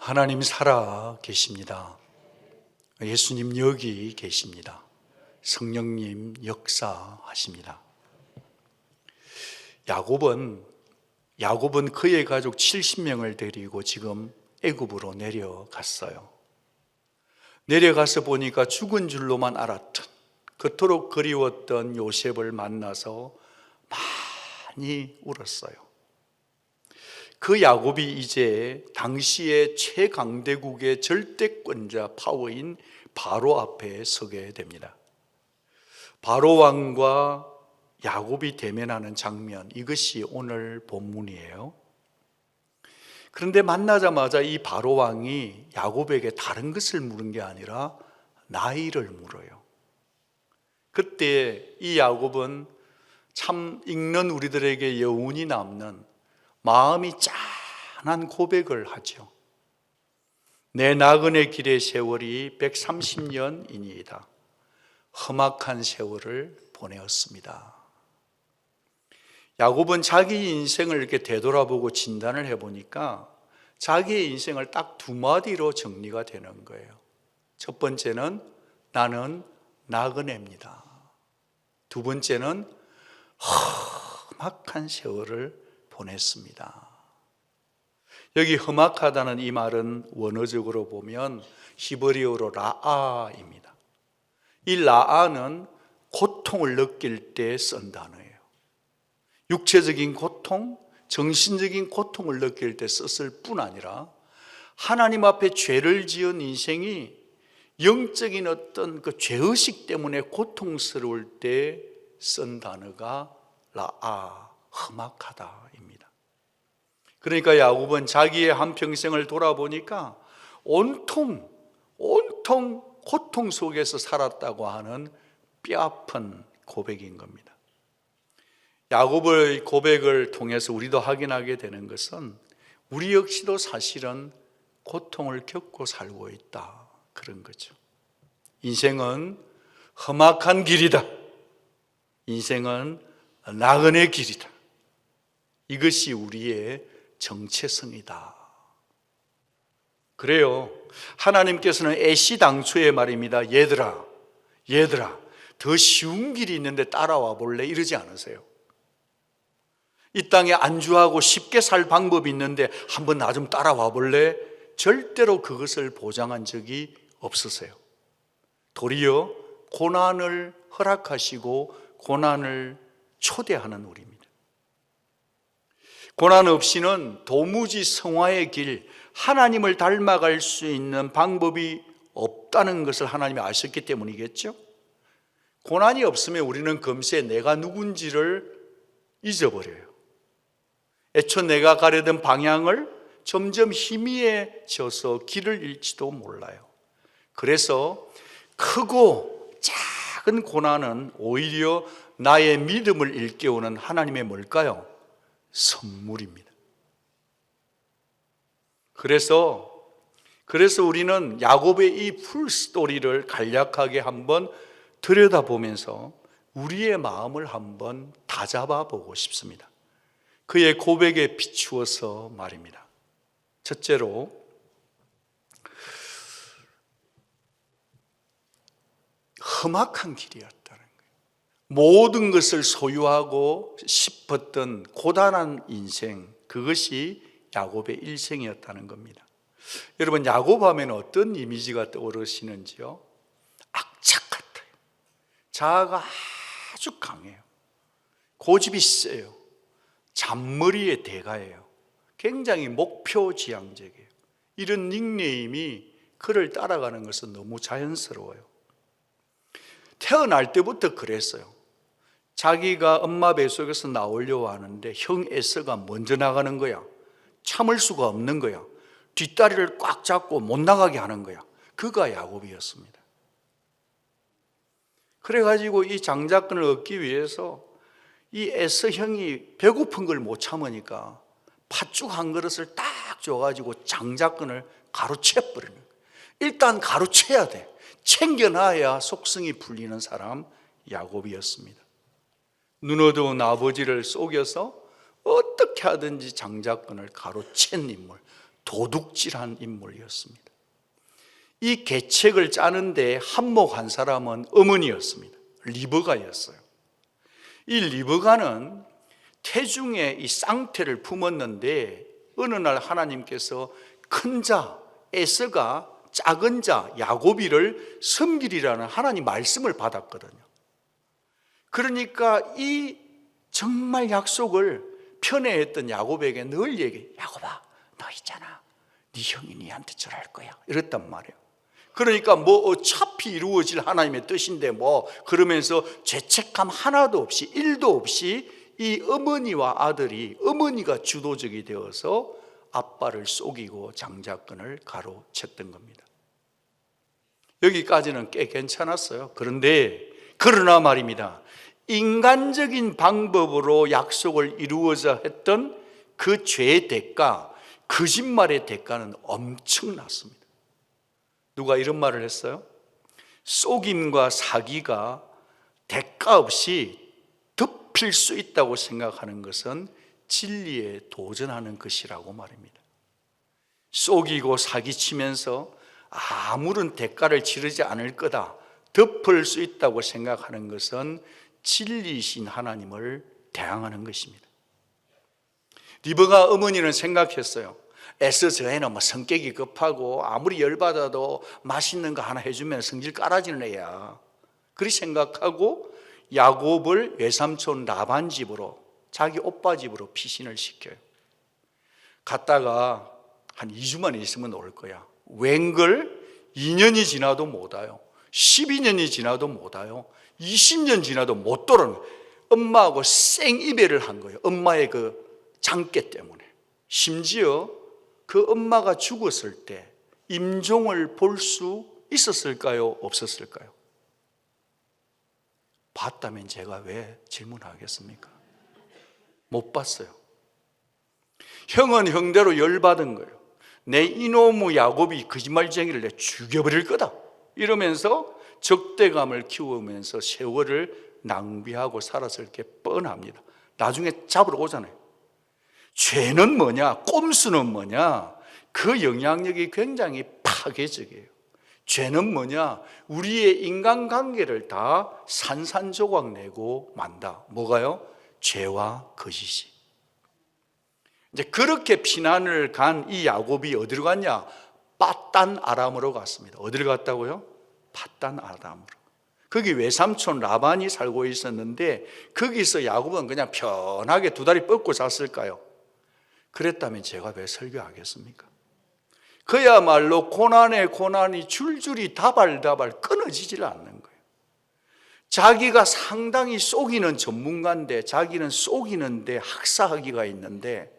하나님 살아 계십니다. 예수님 여기 계십니다. 성령님 역사하십니다. 야곱은 그의 가족 70명을 데리고 지금 애굽으로 내려갔어요. 내려가서 보니까 죽은 줄로만 알았던, 그토록 그리웠던 요셉을 만나서 많이 울었어요. 그 야곱이 이제 당시의 최강대국의 절대권자 파워인 바로 앞에 서게 됩니다. 바로 왕과 야곱이 대면하는 장면, 이것이 오늘 본문이에요. 그런데 만나자마자 이 바로 왕이 야곱에게 다른 것을 물은 게 아니라 나이를 물어요. 그때 이 야곱은 참 읽는 우리들에게 여운이 남는 마음이 짠한 고백을 하죠. 내 나그네 길의 세월이 130년이니이다. 험악한 세월을 보내었습니다. 야곱은 자기 인생을 이렇게 되돌아보고 진단을 해보니까 자기의 인생을 딱 두 마디로 정리가 되는 거예요. 첫 번째는 나는 나그네입니다. 두 번째는 험악한 세월을 보냈습니다. 여기 험악하다는 이 말은 원어적으로 보면 히브리어로 라아입니다. 이 라아는 고통을 느낄 때 쓴 단어예요. 육체적인 고통, 정신적인 고통을 느낄 때 썼을 뿐 아니라 하나님 앞에 죄를 지은 인생이 영적인 어떤 그 죄의식 때문에 고통스러울 때 쓴 단어가 라아, 험악하다입니다. 그러니까 야곱은 자기의 한평생을 돌아보니까 온통 고통 속에서 살았다고 하는 뼈아픈 고백인 겁니다. 야곱의 고백을 통해서 우리도 확인하게 되는 것은 우리 역시도 사실은 고통을 겪고 살고 있다, 그런 거죠. 인생은 험악한 길이다. 인생은 나그네 길이다. 이것이 우리의 정체성이다. 그래요. 하나님께서는 애시당초의 말입니다. 얘들아, 더 쉬운 길이 있는데 따라와 볼래? 이러지 않으세요. 이 땅에 안주하고 쉽게 살 방법이 있는데 한번 나 좀 따라와 볼래? 절대로 그것을 보장한 적이 없으세요. 도리어 고난을 허락하시고 고난을 초대하는 우리입니다. 고난 없이는 도무지 성화의 길, 하나님을 닮아갈 수 있는 방법이 없다는 것을 하나님이 아셨기 때문이겠죠. 고난이 없으면 우리는 금세 내가 누군지를 잊어버려요. 애초 내가 가려던 방향을 점점 희미해져서 길을 잃지도 몰라요. 그래서 크고 작은 고난은 오히려 나의 믿음을 일깨우는 하나님의 뭘까요? 선물입니다. 그래서 우리는 야곱의 이 풀스토리를 간략하게 한번 들여다보면서 우리의 마음을 한번 다잡아 보고 싶습니다. 그의 고백에 비추어서 말입니다. 첫째로, 험악한 길이었다는 거예요. 모든 것을 소유하고 싶었던 고단한 인생, 그것이 야곱의 일생이었다는 겁니다. 여러분, 야곱하면 어떤 이미지가 떠오르시는지요? 악착 같아요. 자아가 아주 강해요. 고집이 세요. 잔머리의 대가예요. 굉장히 목표지향적이에요. 이런 닉네임이 그를 따라가는 것은 너무 자연스러워요. 태어날 때부터 그랬어요. 자기가 엄마 뱃속에서 나오려고 하는데 형 에서가 먼저 나가는 거야. 참을 수가 없는 거야. 뒷다리를 꽉 잡고 못 나가게 하는 거야. 그가 야곱이었습니다. 그래가지고 이 장자권을 얻기 위해서 이 에서 형이 배고픈 걸 못 참으니까 팥죽 한 그릇을 딱 줘가지고 장자권을 가로채버리는 거예요. 일단 가로채야 돼. 챙겨놔야 속성이 풀리는 사람, 야곱이었습니다. 눈 어두운 아버지를 속여서 어떻게 하든지 장자권을 가로챈 인물, 도둑질한 인물이었습니다. 이 계책을 짜는데 한몫한 사람은 어머니였습니다. 리브가였어요. 이 리브가는 태중에 이 쌍태를 품었는데 어느 날 하나님께서 큰 자 에서가 작은 자 야곱이를 섬기리라는 하나님 말씀을 받았거든요. 그러니까 이 정말 약속을 편애했던 야곱에게 늘 얘기해. 야곱아, 너 있잖아, 네 형이 네한테 절할 거야, 이랬단 말이에요. 그러니까 뭐 어차피 이루어질 하나님의 뜻인데 뭐 그러면서 죄책감 하나도 없이, 일도 없이 이 어머니와 아들이, 어머니가 주도적이 되어서 아빠를 속이고 장자권을 가로챘던 겁니다. 여기까지는 꽤 괜찮았어요. 그러나 말입니다, 인간적인 방법으로 약속을 이루어자 했던 그 죄의 대가, 거짓말의 대가는 엄청났습니다. 누가 이런 말을 했어요? 속임과 사기가 대가 없이 덮일 수 있다고 생각하는 것은 진리에 도전하는 것이라고 말입니다. 속이고 사기치면서 아무런 대가를 치르지 않을 거다, 덮을 수 있다고 생각하는 것은 진리이신 하나님을 대항하는 것입니다. 리브가 어머니는 생각했어요. 애써 저 애는 뭐 성격이 급하고 아무리 열받아도 맛있는 거 하나 해주면 성질 깔아지는 애야, 그렇게 생각하고 야곱을 외삼촌 라반 집으로, 자기 오빠 집으로 피신을 시켜요. 갔다가 한 2주만 있으면 올 거야. 웬걸 2년이 지나도 못 와요. 12년이 지나도 못 와요. 20년 지나도 못 돌아오는 거예요. 엄마하고 생이별을 한 거예요. 엄마의 그 장깨 때문에. 심지어 그 엄마가 죽었을 때 임종을 볼 수 있었을까요? 없었을까요? 봤다면 제가 왜 질문하겠습니까? 못 봤어요. 형은 형대로 열받은 거예요. 내 이놈의 야곱이 거짓말쟁이를 내 죽여버릴 거다, 이러면서 적대감을 키우면서 세월을 낭비하고 살았을 게 뻔합니다. 나중에 잡으러 오잖아요. 죄는 뭐냐, 꼼수는 뭐냐, 그 영향력이 굉장히 파괴적이에요. 죄는 뭐냐, 우리의 인간관계를 다 산산조각 내고 만다. 뭐가요? 죄와 거짓이. 이제 그렇게 피난을 간 이 야곱이 어디로 갔냐? 밧단 아람으로 갔습니다. 어디로 갔다고요? 밧단 아람으로. 거기 외삼촌 라반이 살고 있었는데 거기서 야곱은 그냥 편하게 두 다리 뻗고 잤을까요? 그랬다면 제가 왜 설교하겠습니까? 그야말로 고난에 고난이 줄줄이 다발다발 끊어지질 않는 거예요. 자기가 상당히 속이는 전문가인데, 자기는 속이는데 학사학위가 있는데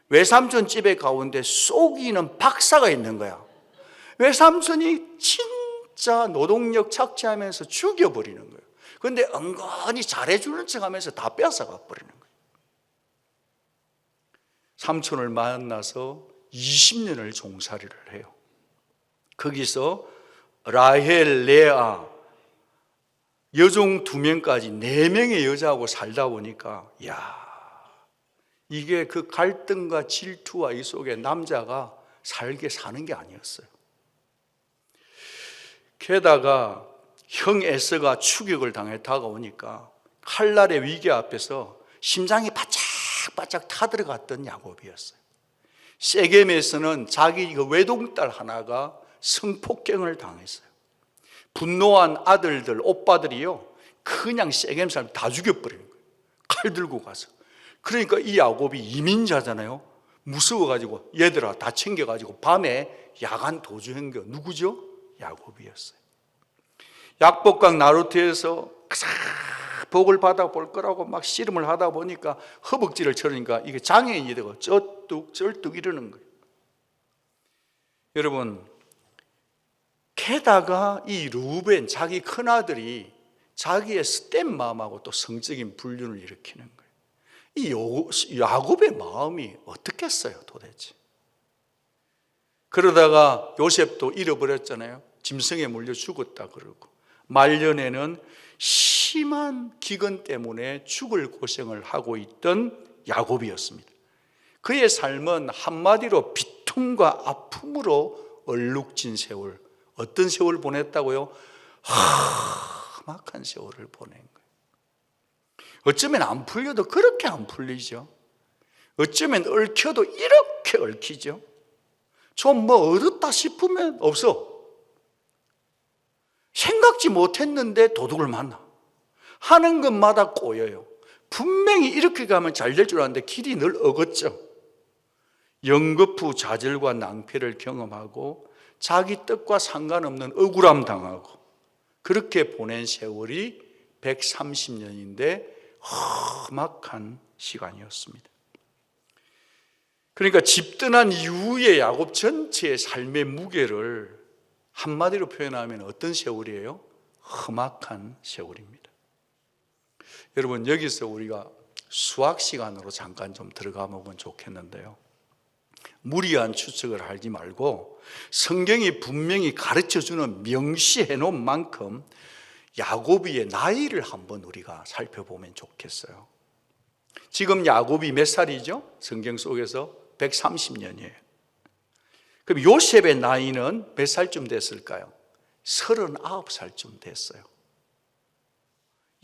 외삼촌 집에 가운데 속이는 박사가 있는 거야. 외삼촌이 진짜 노동력 착취하면서 죽여버리는 거예요. 그런데 은근히 잘해주는 척하면서 다 뺏어가 버리는 거예요. 삼촌을 만나서 20년을 종살이를 해요. 거기서 라헬, 레아, 여종 2명까지 4명의 여자하고 살다 보니까 이게 그 갈등과 질투와 이 속에 남자가 살게 사는 게 아니었어요. 게다가 형 에서가 추격을 당해 다가오니까 칼날의 위기 앞에서 심장이 바짝바짝 타들어갔던 야곱이었어요. 세겜에서는 자기 그 외동딸 하나가 성폭행을 당했어요. 분노한 아들들, 오빠들이요, 그냥 세겜 사람 다 죽여버리는 거예요. 칼 들고 가서. 그러니까 이 야곱이 이민자잖아요. 무서워가지고 얘들아 다 챙겨가지고 밤에 야간 도주한 게 누구죠? 야곱이었어요. 약복강 나루트에서 복을 받아볼 거라고 막 씨름을 하다 보니까 허벅지를 쳐르니까 이게 장애인이 되고 쩔뚝 이러는 거예요. 여러분, 게다가 이 루벤, 자기 큰아들이 자기의 스텝 마음하고 또 성적인 불륜을 일으키는 거예요. 이 야곱의 마음이 어떻겠어요 도대체. 그러다가 요셉도 잃어버렸잖아요. 짐승에 물려 죽었다 그러고, 말년에는 심한 기근 때문에 죽을 고생을 하고 있던 야곱이었습니다. 그의 삶은 한마디로 고통과 아픔으로 얼룩진 세월, 어떤 세월을 보냈다고요? 험악한 세월을 보낸 거예요. 어쩌면 안 풀려도 그렇게 안 풀리죠. 어쩌면 얽혀도 이렇게 얽히죠. 좀 뭐 얻었다 싶으면 없어. 생각지 못했는데 도둑을 만나. 하는 것마다 꼬여요. 분명히 이렇게 가면 잘 될 줄 알았는데 길이 늘 어긋죠. 연거푸 좌절과 낭패를 경험하고 자기 뜻과 상관없는 억울함 당하고 그렇게 보낸 세월이 130년인데 험악한 시간이었습니다. 그러니까 집 떠난 이후의 야곱 전체의 삶의 무게를 한마디로 표현하면 어떤 세월이에요? 험악한 세월입니다. 여러분, 여기서 우리가 수학 시간으로 잠깐 좀 들어가 보면 좋겠는데요, 무리한 추측을 하지 말고 성경이 분명히 가르쳐주는, 명시해 놓은 만큼 야곱의 나이를 한번 우리가 살펴보면 좋겠어요. 지금 야곱이 몇 살이죠? 성경 속에서 130년이에요. 그럼 요셉의 나이는 몇 살쯤 됐을까요? 39살쯤 됐어요.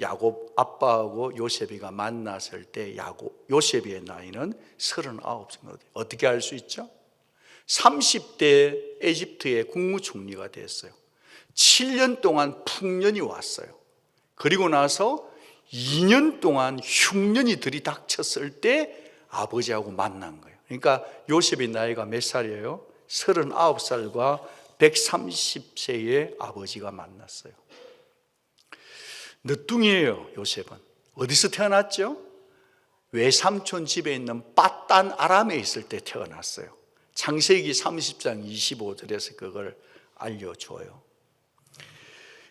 야곱 아빠하고 요셉이가 만났을 때 요셉의 나이는 39쯤. 어떻게 알 수 있죠? 30대 에집트의 국무총리가 됐어요. 7년 동안 풍년이 왔어요. 그리고 나서 2년 동안 흉년이 들이닥쳤을 때 아버지하고 만난 거예요. 그러니까 요셉의 나이가 몇 살이에요? 39살과 130세의 아버지가 만났어요. 늦둥이에요. 요셉은 어디서 태어났죠? 외삼촌 집에 있는 밧단 아람에 있을 때 태어났어요. 창세기 30장 25절에서 그걸 알려줘요.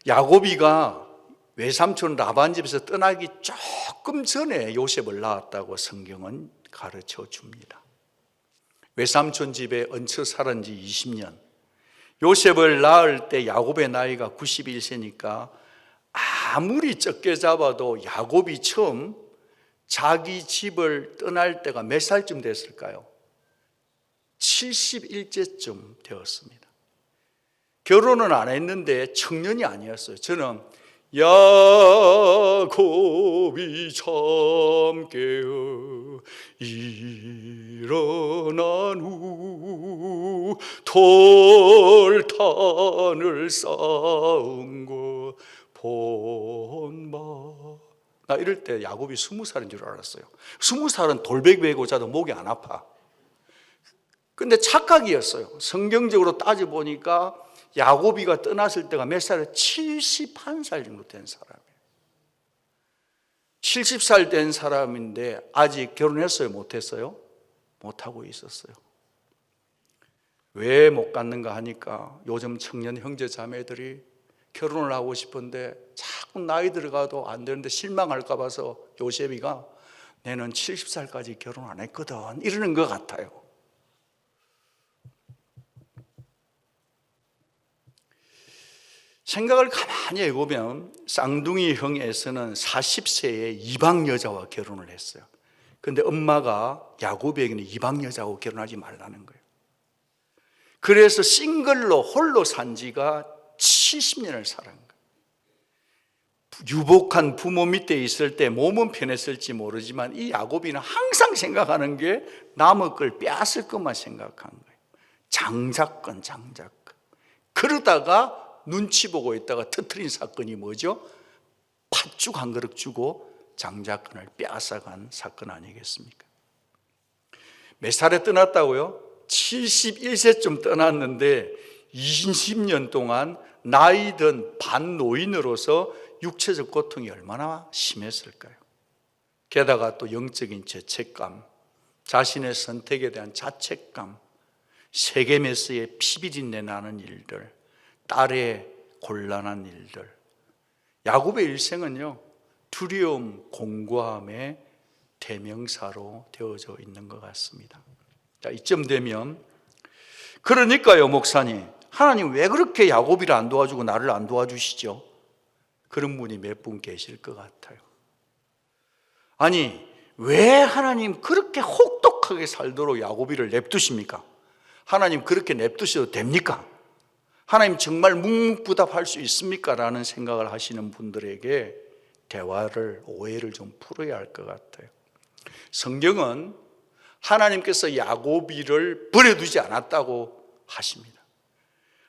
야곱이가 외삼촌 라반 집에서 떠나기 조금 전에 요셉을 낳았다고 성경은 가르쳐 줍니다. 외삼촌 집에 얹혀 살은 지 20년. 요셉을 낳을 때 야곱의 나이가 91세니까 아무리 적게 잡아도 야곱이 처음 자기 집을 떠날 때가 몇 살쯤 됐을까요? 71세쯤 되었습니다. 결혼은 안 했는데 청년이 아니었어요. 저는 야곱이 참 깨어 일어난 후 돌탄을 쌓은 것 본바. 나 이럴 때 야곱이 20살인 줄 알았어요. 20살은 돌백 메고 자도 목이 안 아파. 근데 착각이었어요. 성경적으로 따져보니까 야곱이가 떠났을 때가 몇 살이에요? 71살 정도 된 사람이에요. 70살 된 사람인데 아직 결혼했어요? 못했어요? 못하고 있었어요. 왜 못 갖는가 하니까 요즘 청년 형제 자매들이 결혼을 하고 싶은데 자꾸 나이 들어가도 안 되는데 실망할까 봐서 요셉이가 내는 70살까지 결혼 안 했거든 이러는 것 같아요. 생각을 가만히 해보면 쌍둥이 형 에서는 40세에 이방 여자와 결혼을 했어요. 그런데 엄마가 야곱에게는 이방 여자하고 결혼하지 말라는 거예요. 그래서 싱글로 홀로 산 지가 70년을 살은 거예요. 유복한 부모 밑에 있을 때 몸은 편했을지 모르지만 이 야곱이는 항상 생각하는 게 남의 걸 빼앗을 것만 생각한 거예요. 장자권. 그러다가 눈치 보고 있다가 터뜨린 사건이 뭐죠? 팥죽 한 그릇 주고 장자권을 빼앗아간 사건 아니겠습니까? 몇 살에 떠났다고요? 71세쯤 떠났는데 20년 동안 나이 든 반노인으로서 육체적 고통이 얼마나 심했을까요? 게다가 또 영적인 죄책감, 자신의 선택에 대한 자책감, 세겜에서의 피비린내 나는 일들, 딸의 곤란한 일들. 야곱의 일생은요, 두려움, 공고함의 대명사로 되어져 있는 것 같습니다. 자, 이쯤 되면 그러니까요, 목사님, 하나님 왜 그렇게 야곱이를 안 도와주고 나를 안 도와주시죠? 그런 분이 몇 분 계실 것 같아요. 아니, 왜 하나님 그렇게 혹독하게 살도록 야곱이를 냅두십니까? 하나님 그렇게 냅두셔도 됩니까? 하나님 정말 묵묵부답할 수 있습니까? 라는 생각을 하시는 분들에게 대화를, 오해를 좀 풀어야 할 것 같아요. 성경은 하나님께서 야곱이를 버려두지 않았다고 하십니다.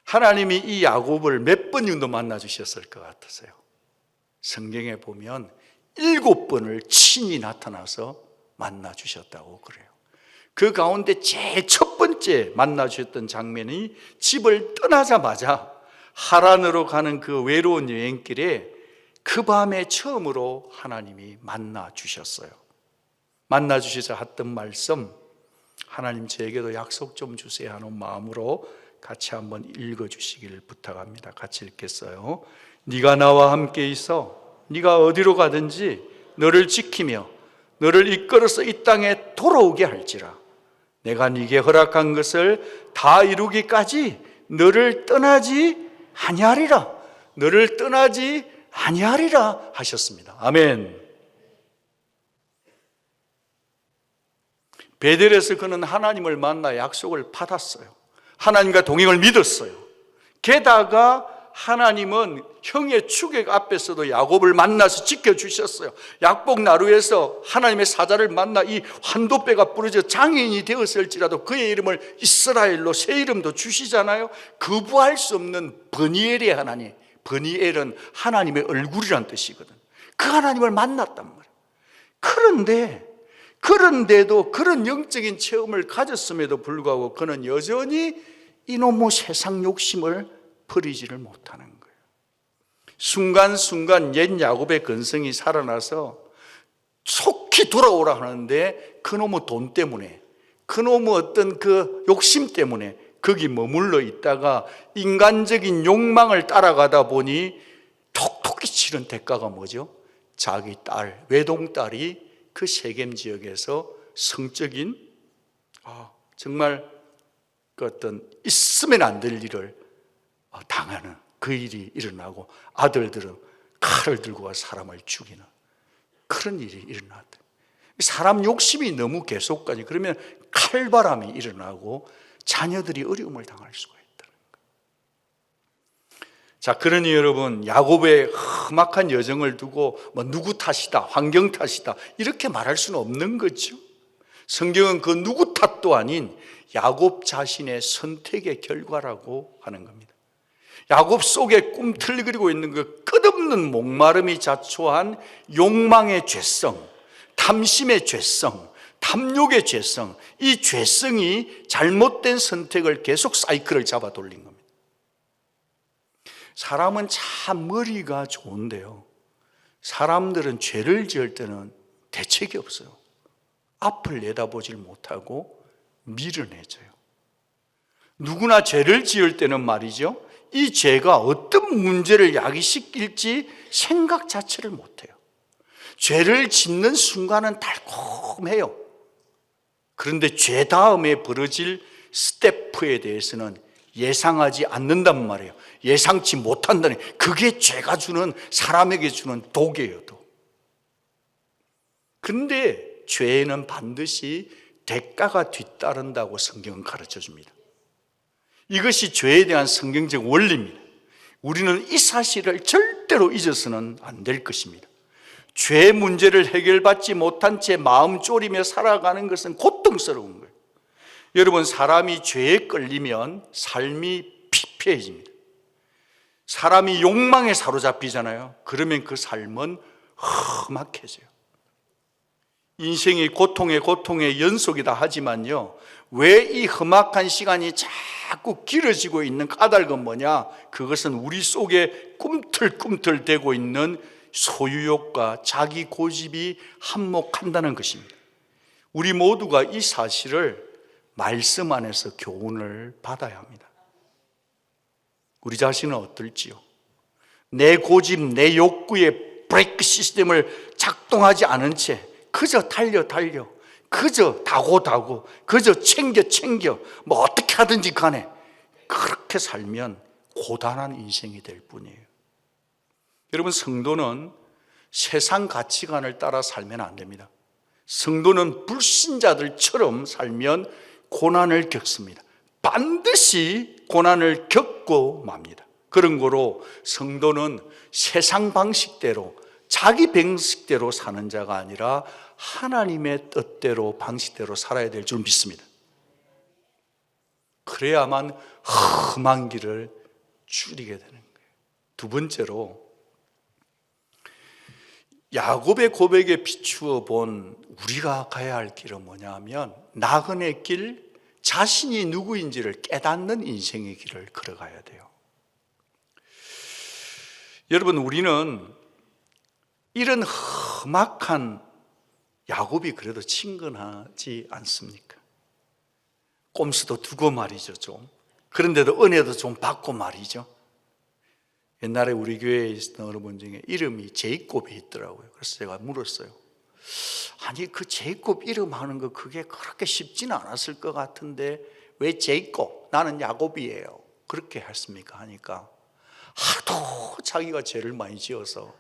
하나님이 이 야곱을 몇 번 정도 만나 주셨을 것 같으세요? 성경에 보면 7번을 친히 나타나서 만나 주셨다고 그래요. 그 가운데 제일 첫 번째 만나 주셨던 장면이 집을 떠나자마자 하란으로 가는 그 외로운 여행길에 그 밤에 처음으로 하나님이 만나 주셨어요. 만나 주셔서 했던 말씀, 하나님 저에게도 약속 좀 주세요 하는 마음으로 같이 한번 읽어주시기를 부탁합니다. 같이 읽겠어요. 네가 나와 함께 있어 네가 어디로 가든지 너를 지키며 너를 이끌어서 이 땅에 돌아오게 할지라. 내가 네게 허락한 것을 다 이루기까지 너를 떠나지 아니하리라. 너를 떠나지 아니하리라 하셨습니다. 아멘. 베델에서 그는 하나님을 만나 약속을 받았어요. 하나님과 동행을 믿었어요. 게다가 하나님은 형의 추격 앞에서도 야곱을 만나서 지켜주셨어요. 약복 나루에서 하나님의 사자를 만나 이 환도뼈가 부러져 장애인이 되었을지라도 그의 이름을 이스라엘로 새 이름도 주시잖아요. 거부할 수 없는 버니엘의 하나님, 버니엘은 하나님의 얼굴이란 뜻이거든. 그 하나님을 만났단 말이에요. 그런데도 그런 영적인 체험을 가졌음에도 불구하고 그는 여전히 이놈의 세상 욕심을 버리지를 못하는 거예요. 순간순간 옛 야곱의 근성이 살아나서 속히 돌아오라 하는데 그놈의 돈 때문에, 그놈의 어떤 그 욕심 때문에 거기 머물러 있다가 인간적인 욕망을 따라가다 보니 톡톡히 치른 대가가 뭐죠? 자기 딸, 외동딸이 그 세겜 지역에서 성적인 정말 그 어떤 있으면 안 될 일을 당하는 그 일이 일어나고 아들들은 칼을 들고 와 사람을 죽이는 그런 일이 일어났다. 사람 욕심이 너무 계속까지 그러면 칼바람이 일어나고 자녀들이 어려움을 당할 수가 있다는 거예요. 자, 그러니 여러분, 야곱의 험악한 여정을 두고 뭐 누구 탓이다, 환경 탓이다 이렇게 말할 수는 없는 거죠. 성경은 그 누구 탓도 아닌 야곱 자신의 선택의 결과라고 하는 겁니다. 야곱 속에 꿈틀거리고 있는 그 끝없는 목마름이 자초한 욕망의 죄성, 탐심의 죄성, 탐욕의 죄성, 이 죄성이 잘못된 선택을 계속 사이클을 잡아 돌린 겁니다. 사람은 참 머리가 좋은데요, 사람들은 죄를 지을 때는 대책이 없어요. 앞을 내다보질 못하고 밀어내져요. 누구나 죄를 지을 때는 말이죠, 이 죄가 어떤 문제를 야기시킬지 생각 자체를 못해요. 죄를 짓는 순간은 달콤해요. 그런데 죄 다음에 벌어질 스태프에 대해서는 예상하지 않는단 말이에요. 예상치 못한다니, 그게 죄가 주는, 사람에게 주는 독이에요, 독. 그런데 죄에는 반드시 대가가 뒤따른다고 성경은 가르쳐 줍니다. 이것이 죄에 대한 성경적 원리입니다. 우리는 이 사실을 절대로 잊어서는 안 될 것입니다. 죄 문제를 해결받지 못한 채 마음 졸이며 살아가는 것은 고통스러운 거예요. 여러분, 사람이 죄에 끌리면 삶이 피폐해집니다. 사람이 욕망에 사로잡히잖아요. 그러면 그 삶은 험악해져요. 인생이 고통의 연속이다 하지만요, 왜 이 험악한 시간이 자꾸 길어지고 있는 까닭은 뭐냐? 그것은 우리 속에 꿈틀꿈틀대고 있는 소유욕과 자기 고집이 한몫한다는 것입니다. 우리 모두가 이 사실을 말씀 안에서 교훈을 받아야 합니다. 우리 자신은 어떨지요? 내 고집, 내 욕구의 브레이크 시스템을 작동하지 않은 채 그저 달려 그저 다고 그저 챙겨 뭐 어떻게 하든지 간에 그렇게 살면 고단한 인생이 될 뿐이에요. 여러분, 성도는 세상 가치관을 따라 살면 안 됩니다. 성도는 불신자들처럼 살면 고난을 겪습니다. 반드시 고난을 겪고 맙니다. 그런 거로 성도는 세상 방식대로, 자기 방식대로 사는 자가 아니라 하나님의 뜻대로, 방식대로 살아야 될 줄 믿습니다. 그래야만 험한 길을 줄이게 되는 거예요. 두 번째로, 야곱의 고백에 비추어 본 우리가 가야 할 길은 뭐냐 하면 나그네 길, 자신이 누구인지를 깨닫는 인생의 길을 걸어가야 돼요. 여러분, 우리는 이런 험악한 야곱이 그래도 친근하지 않습니까? 꼼수도 두고 말이죠, 좀. 그런데도 은혜도 좀 받고 말이죠. 옛날에 우리 교회에 있었던 어느 분 중에 이름이 제이콥이 있더라고요. 그래서 제가 물었어요. 아니, 그 제이콥 이름 하는 거 그게 그렇게 쉽지는 않았을 것 같은데 왜 제이콥? 나는 야곱이에요. 그렇게 했습니까? 하니까 하도 자기가 죄를 많이 지어서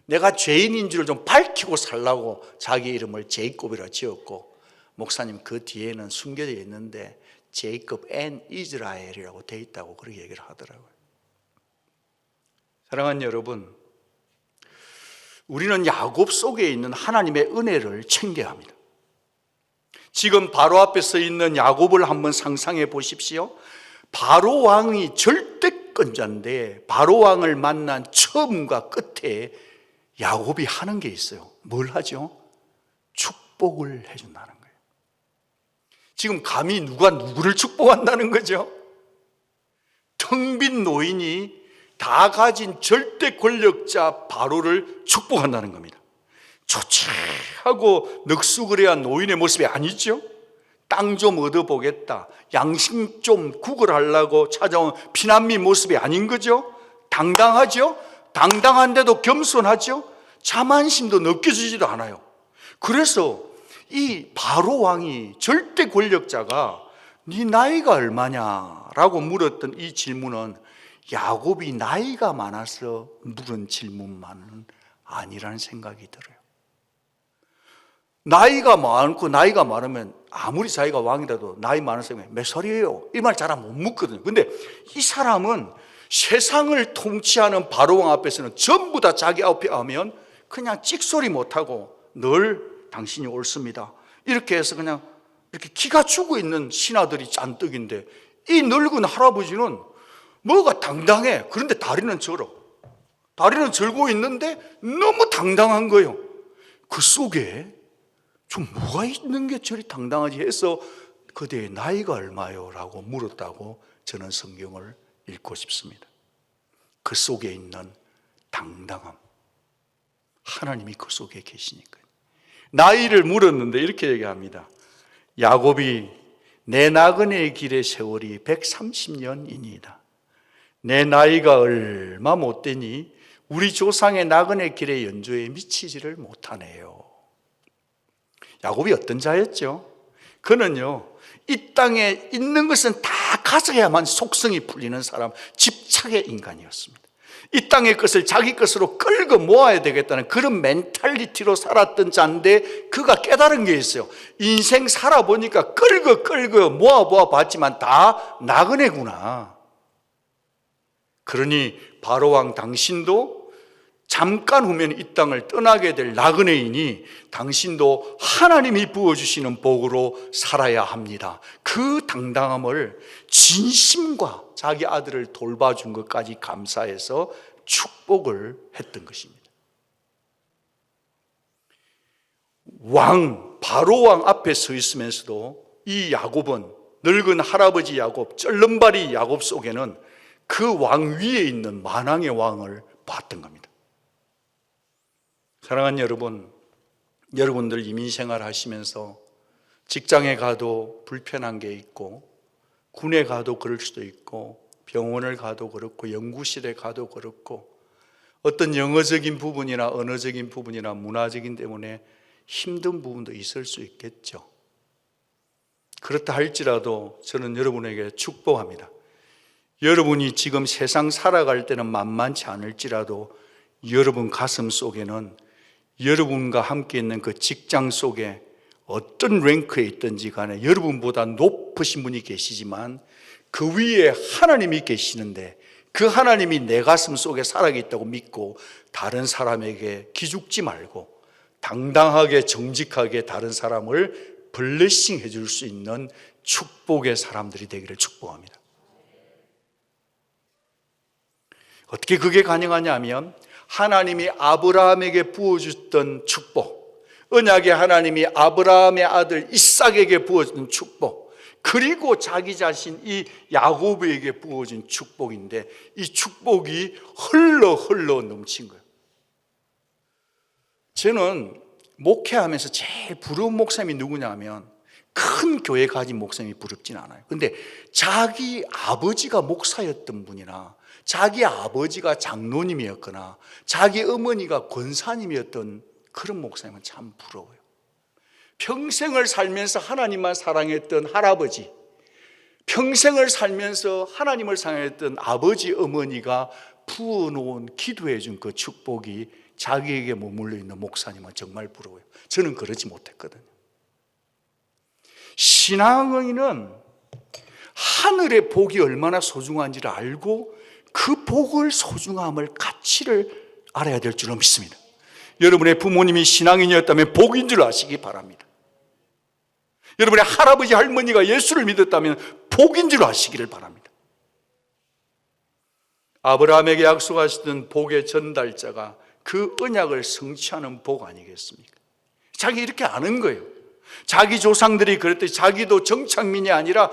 내가 죄인인 줄을 좀 밝히고 살라고 자기 이름을 제이콥이라 지었고, 목사님 그 뒤에는 숨겨져 있는데 제이콥 앤 이스라엘이라고 돼 있다고 그렇게 얘기를 하더라고요. 사랑하는 여러분, 우리는 야곱 속에 있는 하나님의 은혜를 챙겨야 합니다. 지금 바로 앞에 서 있는 야곱을 한번 상상해 보십시오. 바로 왕이 절대권자인데 바로 왕을 만난 처음과 끝에 야곱이 하는 게 있어요. 뭘 하죠? 축복을 해준다는 거예요. 지금 감히 누가 누구를 축복한다는 거죠? 텅 빈 노인이 다 가진 절대 권력자 바로를 축복한다는 겁니다. 좋지 하고 넋수그레한 노인의 모습이 아니죠. 땅 좀 얻어보겠다, 양심 좀 구걸하려고 찾아온 피난민 모습이 아닌 거죠. 당당하죠. 당당한데도 겸손하죠. 자만심도 느껴지지도 않아요. 그래서 이 바로 왕이 절대 권력자가 네 나이가 얼마냐라고 물었던 이 질문은 야곱이 나이가 많아서 물은 질문만은 아니라는 생각이 들어요. 나이가 많고 나이가 많으면 아무리 자기가 왕이라도 나이 많은 사람이 몇 살이에요? 이 말 잘 못 묻거든요. 근데 이 사람은 세상을 통치하는 바로왕 앞에서는 전부 다 자기 앞에 하면 그냥 찍소리 못하고 늘 당신이 옳습니다, 이렇게 해서 그냥 이렇게 기가 죽어 있는 신하들이 잔뜩인데, 이 늙은 할아버지는 뭐가 당당해. 그런데 다리는 절어. 다리는 절고 있는데 너무 당당한 거예요. 그 속에 좀 뭐가 있는 게 저리 당당하지 해서 그대의 나이가 얼마요? 라고 물었다고 저는 성경을 읽고 싶습니다. 그 속에 있는 당당함, 하나님이 그 속에 계시니까요. 나이를 물었는데 이렇게 얘기합니다. 야곱이 내 나그네의 길의 세월이 130년이니이다. 내 나이가 얼마 못되니 우리 조상의 나그네 길의 연조에 미치지를 못하네요. 야곱이 어떤 자였죠? 그는요, 이 땅에 있는 것은 다 가져야만 속성이 풀리는 사람, 집착의 인간이었습니다. 이 땅의 것을 자기 것으로 끌고 모아야 되겠다는 그런 멘탈리티로 살았던 자인데, 그가 깨달은 게 있어요. 인생 살아보니까 끌고 모아 봤지만 다 나그네구나. 그러니 바로왕 당신도 잠깐 후면 이 땅을 떠나게 될 나그네이니 당신도 하나님이 부어주시는 복으로 살아야 합니다. 그 당당함을 진심과 자기 아들을 돌봐준 것까지 감사해서 축복을 했던 것입니다. 바로왕 앞에 서 있으면서도 이 야곱은, 늙은 할아버지 야곱, 쩔름발이 야곱 속에는 그 왕 위에 있는 만왕의 왕을 봤던 겁니다. 사랑하는 여러분, 여러분들 이민생활 하시면서 직장에 가도 불편한 게 있고, 군에 가도 그럴 수도 있고, 병원을 가도 그렇고, 연구실에 가도 그렇고, 어떤 영어적인 부분이나 언어적인 부분이나 문화적인 때문에 힘든 부분도 있을 수 있겠죠. 그렇다 할지라도 저는 여러분에게 축복합니다. 여러분이 지금 세상 살아갈 때는 만만치 않을지라도 여러분 가슴 속에는 여러분과 함께 있는 그 직장 속에 어떤 랭크에 있든지 간에 여러분보다 높으신 분이 계시지만 그 위에 하나님이 계시는데 그 하나님이 내 가슴 속에 살아있다고 믿고 다른 사람에게 기죽지 말고 당당하게 정직하게 다른 사람을 블레싱 해줄 수 있는 축복의 사람들이 되기를 축복합니다. 어떻게 그게 가능하냐 하면 하나님이 아브라함에게 부어주셨던 축복, 언약의 하나님이 아브라함의 아들 이삭에게 부어준 축복, 그리고 자기 자신 이 야곱에게 부어준 축복인데 이 축복이 흘러 넘친 거예요. 저는 목회하면서 제일 부러운 목사님이 누구냐 하면 큰 교회 가진 목사님이 부럽진 않아요. 근데 자기 아버지가 목사였던 분이나 자기 아버지가 장로님이었거나 자기 어머니가 권사님이었던 그런 목사님은 참 부러워요. 평생을 살면서 하나님만 사랑했던 할아버지, 평생을 살면서 하나님을 사랑했던 아버지, 어머니가 부어놓은 기도해 준 그 축복이 자기에게 머물러 있는 목사님은 정말 부러워요. 저는 그러지 못했거든요. 신앙인은 하늘의 복이 얼마나 소중한지를 알고 그 복을 소중함을 가치를 알아야 될 줄로 믿습니다. 여러분의 부모님이 신앙인이었다면 복인 줄 아시기 바랍니다. 여러분의 할아버지 할머니가 예수를 믿었다면 복인 줄 아시기를 바랍니다. 아브라함에게 약속하시던 복의 전달자가 그 언약을 성취하는 복 아니겠습니까? 자기 이렇게 아는 거예요. 자기 조상들이 그랬더니 자기도 정착민이 아니라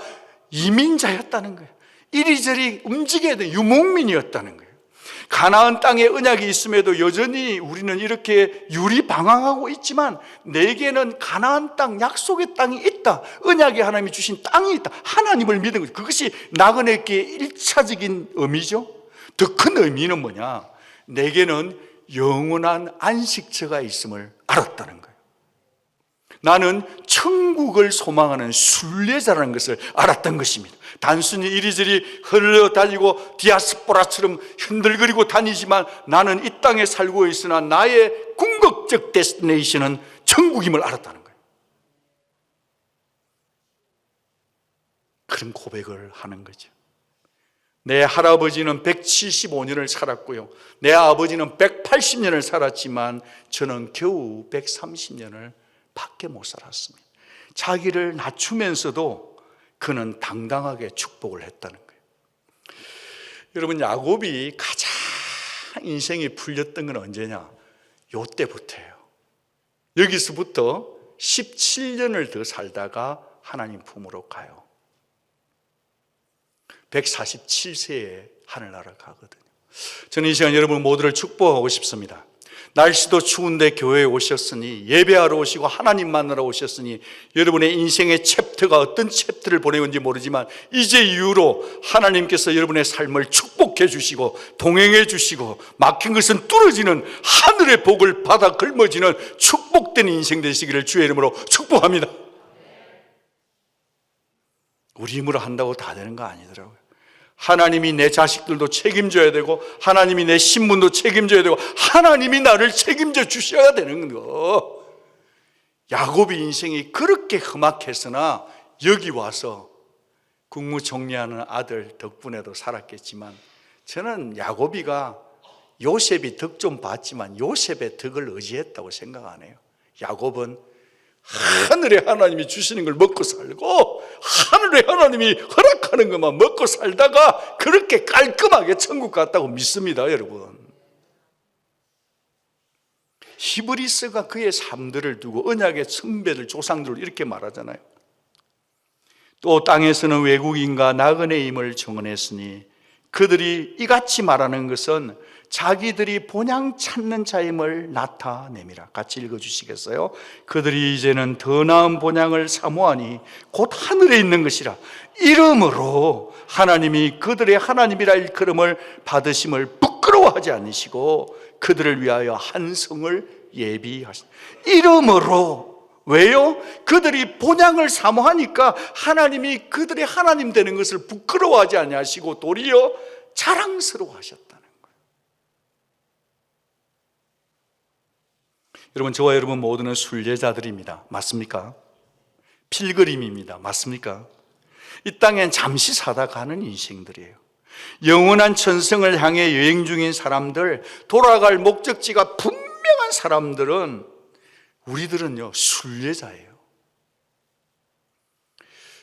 이민자였다는 거예요. 이리저리 움직여야 되는 유목민이었다는 거예요. 가나안 땅에 언약이 있음에도 여전히 우리는 이렇게 유리방황하고 있지만 내게는 가나안 땅, 약속의 땅이 있다. 언약이 하나님이 주신 땅이 있다. 하나님을 믿은 거죠. 그것이 나그네께 1차적인 의미죠. 더 큰 의미는 뭐냐? 내게는 영원한 안식처가 있음을 알았다는 거예요. 나는 천국을 소망하는 순례자라는 것을 알았던 것입니다. 단순히 이리저리 흘러다니고 디아스포라처럼 흔들거리고 다니지만 나는 이 땅에 살고 있으나 나의 궁극적 데스티네이션은 천국임을 알았다는 거예요. 그런 고백을 하는 거죠. 내 할아버지는 175년을 살았고요. 내 아버지는 180년을 살았지만 저는 겨우 130년을 밖에 못 살았습니다. 자기를 낮추면서도 그는 당당하게 축복을 했다는 거예요. 여러분, 야곱이 가장 인생이 풀렸던 건 언제냐? 요때부터예요. 여기서부터 17년을 더 살다가 하나님 품으로 가요. 147세에 하늘나라 가거든요. 저는 이 시간 여러분 모두를 축복하고 싶습니다. 날씨도 추운데 교회에 오셨으니, 예배하러 오시고 하나님 만나러 오셨으니 여러분의 인생의 챕터가 어떤 챕터를 보내는지 모르지만 이제 이후로 하나님께서 여러분의 삶을 축복해 주시고 동행해 주시고 막힌 것은 뚫어지는 하늘의 복을 받아 걸머지는 축복된 인생 되시기를 주의 이름으로 축복합니다. 우리 힘으로 한다고 다 되는 거 아니더라고요. 하나님이 내 자식들도 책임져야 되고 하나님이 내 신분도 책임져야 되고 하나님이 나를 책임져 주셔야 되는 거. 야곱의 인생이 그렇게 험악했으나 여기 와서 국무총리하는 아들 덕분에도 살았겠지만 저는 야곱이가 요셉이 덕 좀 봤지만 요셉의 덕을 의지했다고 생각 안 해요. 야곱은 하늘에 하나님이 주시는 걸 먹고 살고 하늘에 하나님이 허락하는 것만 먹고 살다가 그렇게 깔끔하게 천국 갔다고 믿습니다, 여러분. 히브리서가 그의 삶들을 두고 언약의 선배들, 조상들을 이렇게 말하잖아요. 또 땅에서는 외국인과 나그네임을 정언했으니 그들이 이같이 말하는 것은 자기들이 본향 찾는 자임을 나타내미라. 같이 읽어주시겠어요? 그들이 이제는 더 나은 본향을 사모하니 곧 하늘에 있는 것이라. 이러므로 하나님이 그들의 하나님이라 일컬음을 받으심을 부끄러워하지 않으시고 그들을 위하여 한 성을 예비하시니. 이러므로 왜요? 그들이 본향을 사모하니까 하나님이 그들의 하나님 되는 것을 부끄러워하지 아니하시고 도리어 자랑스러워하셨다는 거예요. 여러분, 저와 여러분 모두는 순례자들입니다. 맞습니까? 필그림입니다. 맞습니까? 이 땅엔 잠시 사다 가는 인생들이에요. 영원한 천성을 향해 여행 중인 사람들, 돌아갈 목적지가 분명한 사람들은, 우리들은요 순례자예요.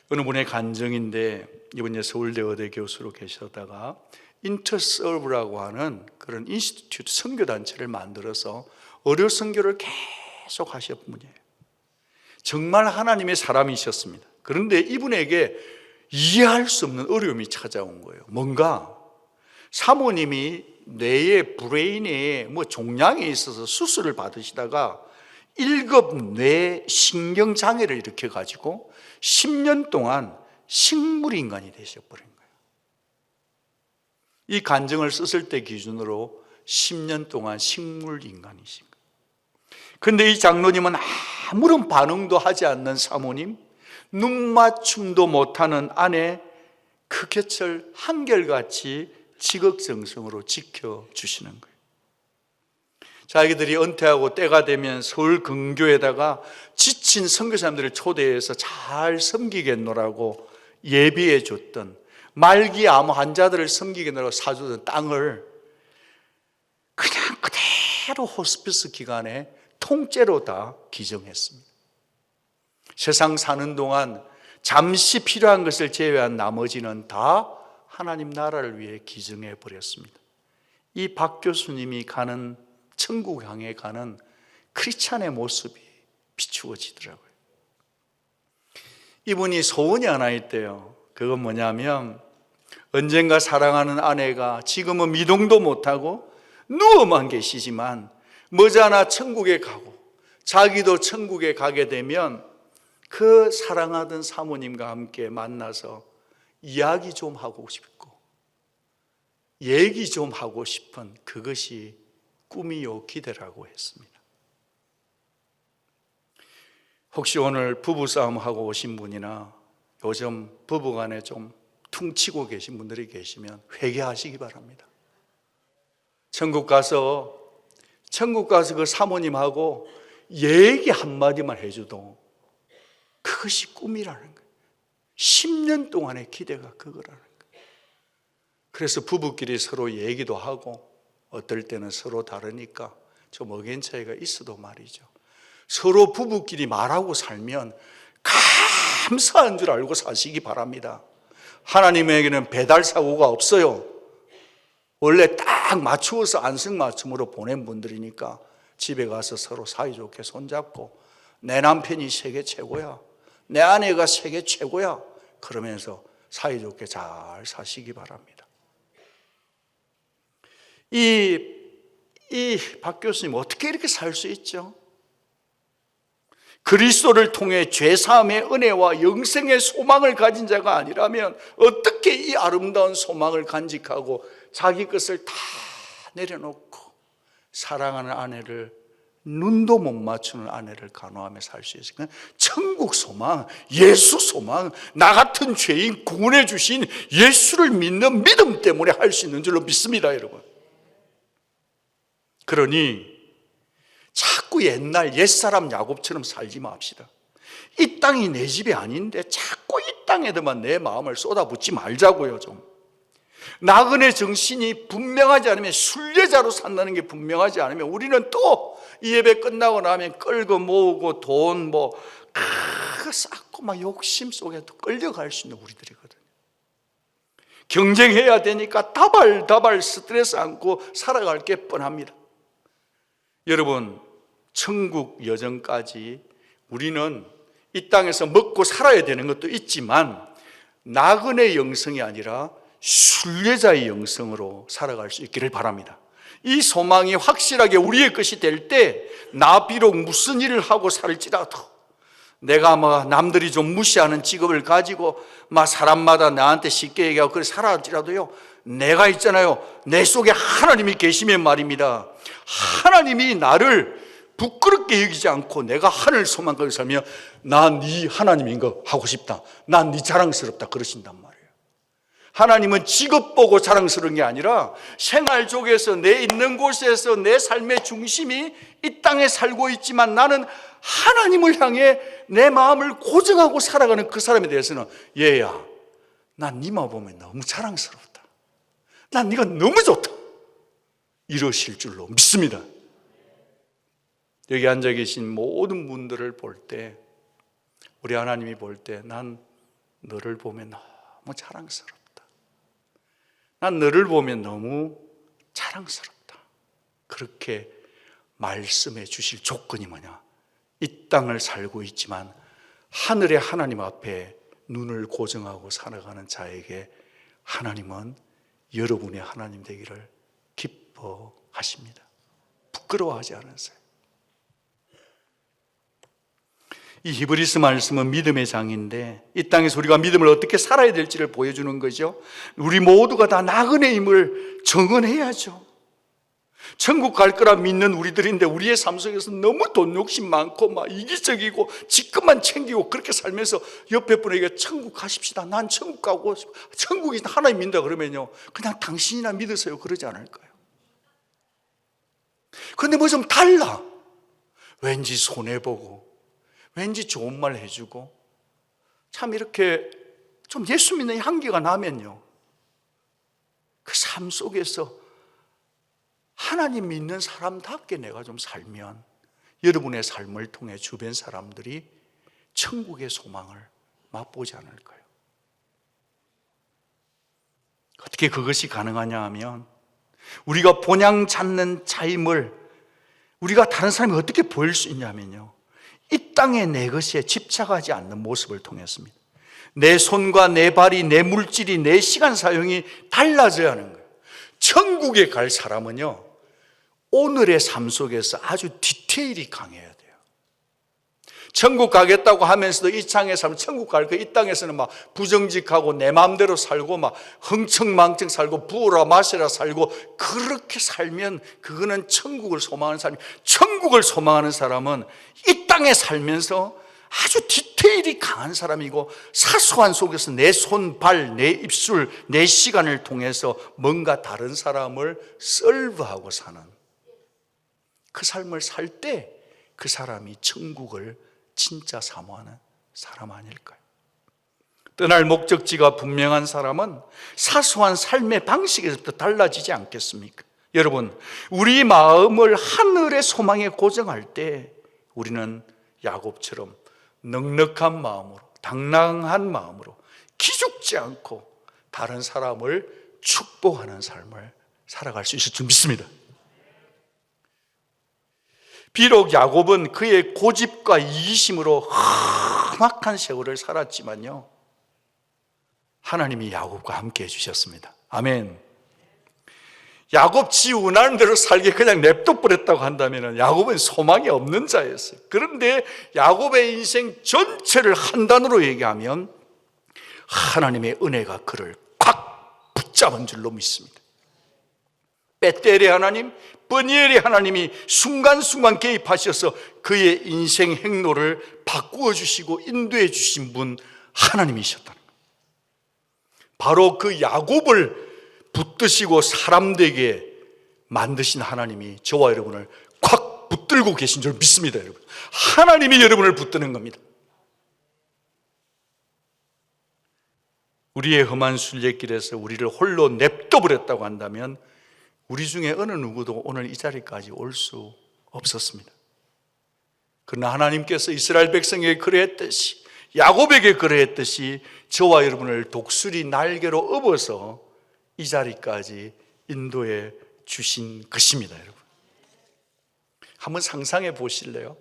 어느 분의 간증인데, 이분이 서울대 의대 교수로 계셨다가 인터서브라고 하는 그런 인스티튜트 선교단체를 만들어서 어려 선교를 계속 하셨던 분이에요. 정말 하나님의 사람이셨습니다. 그런데 이분에게 이해할 수 없는 어려움이 찾아온 거예요. 뭔가 사모님이 뇌에 브레인에 종양이 있어서 수술을 받으시다가 1급 뇌 신경장애를 일으켜가지고 10년 동안 식물인간이 되셔버린 거예요. 이 간증을 썼을 때 기준으로 10년 동안 식물인간이신 거예요. 그런데 이 장로님은 아무런 반응도 하지 않는 사모님, 눈맞춤도 못하는 아내 그 곁을 한결같이 지극정성으로 지켜주시는 거예요. 자기들이 은퇴하고 때가 되면 서울 근교에다가 지친 선교사님들을 초대해서 잘 섬기겠노라고 예비해 줬던, 말기 암 환자들을 섬기겠노라고 사주던 땅을 그냥 그대로 호스피스 기간에 통째로 다 기증했습니다. 세상 사는 동안 잠시 필요한 것을 제외한 나머지는 다 하나님 나라를 위해 기증해 버렸습니다. 이 박 교수님이 가는, 천국 향해 가는 크리스찬의 모습이 비추어지더라고요. 이분이 소원이 하나 있대요. 그건 뭐냐면, 언젠가 사랑하는 아내가 지금은 미동도 못하고 누워만 계시지만 머지않아 천국에 가고 자기도 천국에 가게 되면 그 사랑하던 사모님과 함께 만나서 이야기 좀 하고 싶고 얘기 좀 하고 싶은, 그것이 꿈이요 기대라고 했습니다. 혹시 오늘 부부싸움 하고 오신 분이나 요즘 부부간에 좀 퉁치고 계신 분들이 계시면 회개하시기 바랍니다. 천국 가서 그 사모님하고 얘기 한마디만 해줘도 그것이 꿈이라는 거예요. 10년 동안의 기대가 그거라는 거예요. 그래서 부부끼리 서로 얘기도 하고, 어떨 때는 서로 다르니까 좀 의견 차이가 있어도 말이죠, 서로 부부끼리 말하고 살면 감사한 줄 알고 사시기 바랍니다. 하나님에게는 배달 사고가 없어요. 원래 딱 맞추어서 안성맞춤으로 보낸 분들이니까 집에 가서 서로 사이좋게 손잡고, 내 남편이 세계 최고야, 내 아내가 세계 최고야, 그러면서 사이좋게 잘 사시기 바랍니다. 이 박 교수님 어떻게 이렇게 살 수 있죠? 그리스도를 통해 죄사함의 은혜와 영생의 소망을 가진 자가 아니라면 어떻게 이 아름다운 소망을 간직하고 자기 것을 다 내려놓고 사랑하는 아내를, 눈도 못 맞추는 아내를 간호하며 살 수 있을까요? 천국 소망, 예수 소망, 나 같은 죄인 구원해 주신 예수를 믿는 믿음 때문에 할 수 있는 줄로 믿습니다, 여러분. 그러니 자꾸 옛날 옛사람 야곱처럼 살지 맙시다. 이 땅이 내 집이 아닌데 자꾸 이 땅에다만 내 마음을 쏟아붓지 말자고요. 좀 나그네 정신이 분명하지 않으면, 순례자로 산다는 게 분명하지 않으면, 우리는 또 이 예배 끝나고 나면 끌고 모으고 돈 그거 쌓고 막 욕심 속에 또 끌려갈 수 있는 우리들이거든요. 경쟁해야 되니까 다발 스트레스 안고 살아갈 게 뻔합니다. 여러분, 천국 여정까지 우리는 이 땅에서 먹고 살아야 되는 것도 있지만 나그네 영성이 아니라 순례자의 영성으로 살아갈 수 있기를 바랍니다. 이 소망이 확실하게 우리의 것이 될 때, 나 비록 무슨 일을 하고 살지라도, 내가 남들이 좀 무시하는 직업을 가지고 사람마다 나한테 쉽게 얘기하고 그렇게 살아지라도요, 내가 있잖아요, 내 속에 하나님이 계시면 말입니다, 하나님이 나를 부끄럽게 여기지 않고 내가 하늘 소망 가지고 살면, 난 네 하나님인 거 하고 싶다, 난 네 자랑스럽다, 그러신단 말이에요. 하나님은 직업 보고 자랑스러운 게 아니라 생활 속에서 내 있는 곳에서 내 삶의 중심이 이 땅에 살고 있지만 나는 하나님을 향해 내 마음을 고정하고 살아가는 그 사람에 대해서는 얘야, 난 니만 보면 너무 자랑스럽다. 난 네가 너무 좋다. 이러실 줄로 믿습니다. 여기 앉아 계신 모든 분들을 볼 때, 우리 하나님이 볼 때 난 너를 보면 너무 자랑스럽다. 난 너를 보면 너무 자랑스럽다. 그렇게 말씀해 주실 조건이 뭐냐? 이 땅을 살고 있지만 하늘의 하나님 앞에 눈을 고정하고 살아가는 자에게 하나님은 여러분의 하나님 되기를 기뻐하십니다. 부끄러워하지 않으세요. 이 히브리서 말씀은 믿음의 장인데 이 땅에서 우리가 믿음을 어떻게 살아야 될지를 보여주는 거죠. 우리 모두가 다 나그네의 힘을 정언해야죠. 천국 갈 거라 믿는 우리들인데 우리의 삶 속에서 너무 돈 욕심 많고 막 이기적이고 지금만 챙기고 그렇게 살면서 옆에 분에게 천국 가십시다. 난 천국 가고 천국이 하나님 믿는다 그러면요, 그냥 당신이나 믿으세요 그러지 않을까요? 그런데 뭐 좀 달라. 왠지 손해보고 왠지 좋은 말 해주고 참 이렇게 좀 예수 믿는 향기가 나면요, 그 삶 속에서 하나님 믿는 사람답게 내가 좀 살면 여러분의 삶을 통해 주변 사람들이 천국의 소망을 맛보지 않을까요? 어떻게 그것이 가능하냐 하면 우리가 본향 찾는 자임을 우리가 다른 사람이 어떻게 보일 수 있냐면요, 이 땅의 내 것에 집착하지 않는 모습을 통했습니다. 내 손과 내 발이, 내 물질이, 내 시간 사용이 달라져야 하는 거예요. 천국에 갈 사람은요, 오늘의 삶 속에서 아주 디테일이 강해야 돼요. 천국 가겠다고 하면서도 이 땅에 살면 천국 갈 거, 이 땅에서는 막 부정직하고 내 마음대로 살고 막 흥청망청 살고 부어라 마시라 살고 그렇게 살면 그거는 천국을 소망하는 사람이, 천국을 소망하는 사람은 이 땅에 살면서 아주 디테일이 강한 사람이고 사소한 속에서 내 손, 발, 내 입술, 내 시간을 통해서 뭔가 다른 사람을 설브하고 사는 그 삶을 살 때 그 사람이 천국을 진짜 사모하는 사람 아닐까요? 떠날 목적지가 분명한 사람은 사소한 삶의 방식에서부터 달라지지 않겠습니까? 여러분, 우리 마음을 하늘의 소망에 고정할 때 우리는 야곱처럼 넉넉한 마음으로, 당당한 마음으로 기죽지 않고 다른 사람을 축복하는 삶을 살아갈 수 있을 줄 믿습니다. 비록 야곱은 그의 고집과 이기심으로 험악한 세월을 살았지만요, 하나님이 야곱과 함께 해주셨습니다. 아멘. 야곱 지 원하는 대로 살게 그냥 냅둬버렸다고 한다면 야곱은 소망이 없는 자였어요. 그런데 야곱의 인생 전체를 한 단어로 얘기하면 하나님의 은혜가 그를 꽉 붙잡은 줄로 믿습니다. 베델의 하나님, 브니엘의 하나님이 순간순간 개입하셔서 그의 인생 행로를 바꾸어 주시고 인도해 주신 분 하나님이셨다는 거예요. 바로 그 야곱을 붙드시고 사람 되게 만드신 하나님이 저와 여러분을 꽉 붙들고 계신 줄 믿습니다. 여러분, 하나님이 여러분을 붙드는 겁니다. 우리의 험한 순례길에서 우리를 홀로 냅둬버렸다고 한다면 우리 중에 어느 누구도 오늘 이 자리까지 올 수 없었습니다. 그러나 하나님께서 이스라엘 백성에게 그러했듯이, 야곱에게 그러했듯이 저와 여러분을 독수리 날개로 업어서 이 자리까지 인도해 주신 것입니다. 여러분, 한번 상상해 보실래요?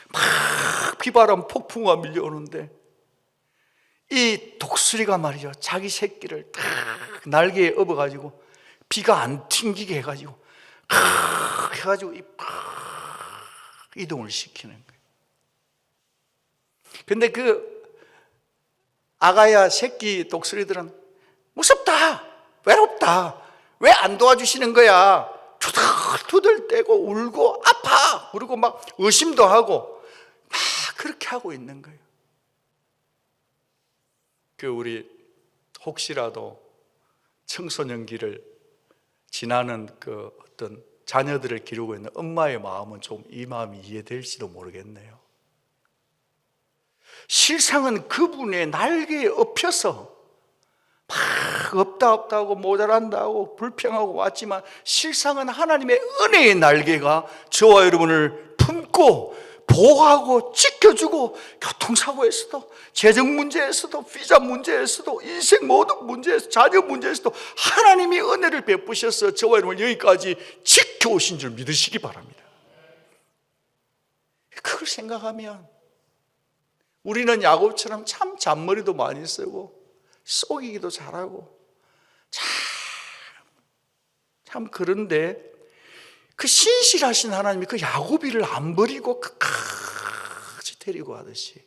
막 비바람 폭풍우가 밀려오는데 이 독수리가 말이죠, 자기 새끼를 딱 날개에 업어가지고 비가 안 튕기게 해가지고 해가지고 이동을 시키는 거예요. 근데 그 아가야 새끼 독수리들은 무섭다, 외롭다, 왜 안 도와주시는 거야, 투덜투덜 떼고 울고 아파 그리고 막 의심도 하고 막 그렇게 하고 있는 거예요. 그 우리 혹시라도 청소년기를 지나는 그 어떤 자녀들을 기르고 있는 엄마의 마음은 좀 이 마음이 이해될지도 모르겠네요. 실상은 그분의 날개에 엎혀서 막 없다고 모자란다고 불평하고 왔지만, 실상은 하나님의 은혜의 날개가 저와 여러분을 품고 보호하고 지켜주고, 교통사고에서도, 재정 문제에서도, 비자 문제에서도, 인생 모든 문제에서, 자녀 문제에서도 하나님이 은혜를 베푸셔서 저와 여러분을 여기까지 지켜오신 줄 믿으시기 바랍니다. 그걸 생각하면 우리는 야곱처럼 참 잔머리도 많이 쓰고 속이기도 잘하고 참 그런데, 그 신실하신 하나님이 그 야곱이를 안 버리고 끝까지 데리고 가듯이,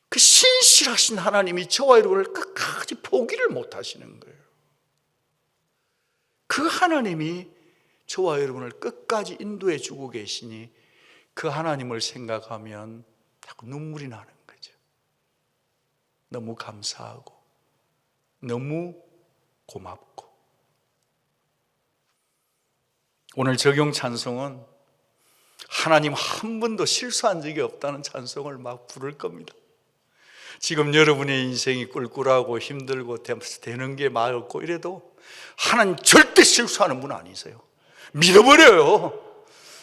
그 신실하신 하나님이 저와 여러분을 끝까지 포기를 못 하시는 거예요. 그 하나님이 저와 여러분을 끝까지 인도해 주고 계시니, 그 하나님을 생각하면 자꾸 눈물이 나는 거죠. 너무 감사하고 너무 고맙고. 오늘 적용 찬송은 하나님 한 번도 실수한 적이 없다는 찬송을 막 부를 겁니다. 지금 여러분의 인생이 꿀꿀하고 힘들고 되는 게 많고 이래도 하나님 절대 실수하는 분 아니세요. 믿어버려요.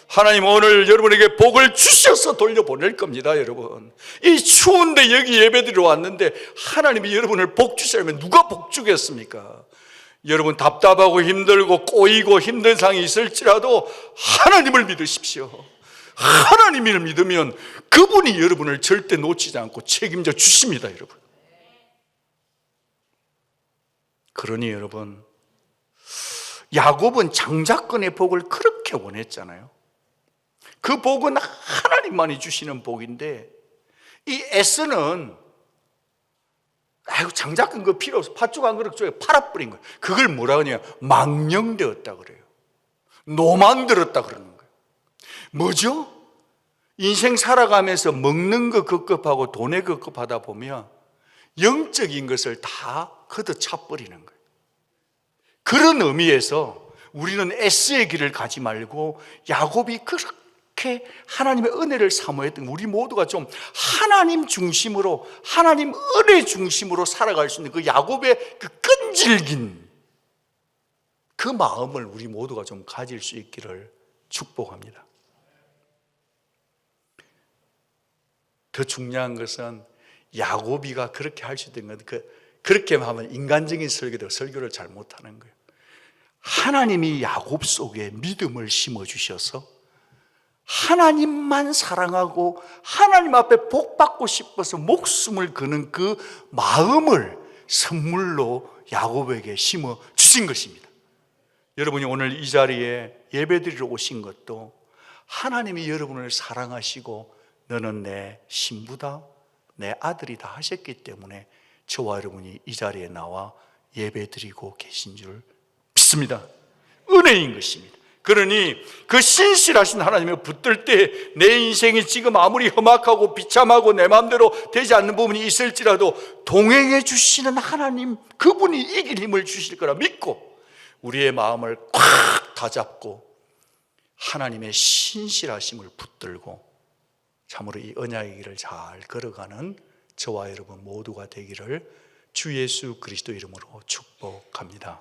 하나님 오늘 여러분에게 복을 주셔서 돌려보낼 겁니다. 여러분, 이 추운데 여기 예배드리러 왔는데 하나님이 여러분을 복 주시려면 누가 복 주겠습니까? 여러분 답답하고 힘들고 꼬이고 힘든 상황이 있을지라도 하나님을 믿으십시오. 하나님을 믿으면 그분이 여러분을 절대 놓치지 않고 책임져 주십니다. 여러분, 그러니 여러분, 야곱은 장자권의 복을 그렇게 원했잖아요. 그 복은 하나님만이 주시는 복인데, 이 에서는 아이고 장자권 그 필요 없어, 팥죽 한 그릇 쪽에 팔아버린 거예요. 그걸 뭐라 그러냐, 망령되었다 그래요. 노망들었다 그러는 거예요. 뭐죠? 인생 살아가면서 먹는 거 급급하고 돈에 급급하다 보면 영적인 것을 다 걷어차버리는 거예요. 그런 의미에서 우리는 S의 길을 가지 말고 야곱이 그렇게 하나님의 은혜를 사모했던, 우리 모두가 좀 하나님 중심으로, 하나님 은혜 중심으로 살아갈 수 있는 그 야곱의 그 끈질긴 그 마음을 우리 모두가 좀 가질 수 있기를 축복합니다. 더 중요한 것은 야곱이가 그렇게 할 수 있는 건, 그렇게 하면 인간적인 설교를 잘 못하는 거예요. 하나님이 야곱 속에 믿음을 심어주셔서 하나님만 사랑하고 하나님 앞에 복 받고 싶어서 목숨을 거는 그 마음을 선물로 야곱에게 심어 주신 것입니다. 여러분이 오늘 이 자리에 예배드리러 오신 것도 하나님이 여러분을 사랑하시고 너는 내 신부다, 내 아들이다 하셨기 때문에 저와 여러분이 이 자리에 나와 예배드리고 계신 줄 믿습니다. 은혜인 것입니다. 그러니 그 신실하신 하나님을 붙들 때 내 인생이 지금 아무리 험악하고 비참하고 내 마음대로 되지 않는 부분이 있을지라도 동행해 주시는 하나님, 그분이 이길 힘을 주실 거라 믿고 우리의 마음을 꽉 다잡고 하나님의 신실하심을 붙들고 참으로 이 언약의 길을 잘 걸어가는 저와 여러분 모두가 되기를 주 예수 그리스도 이름으로 축복합니다.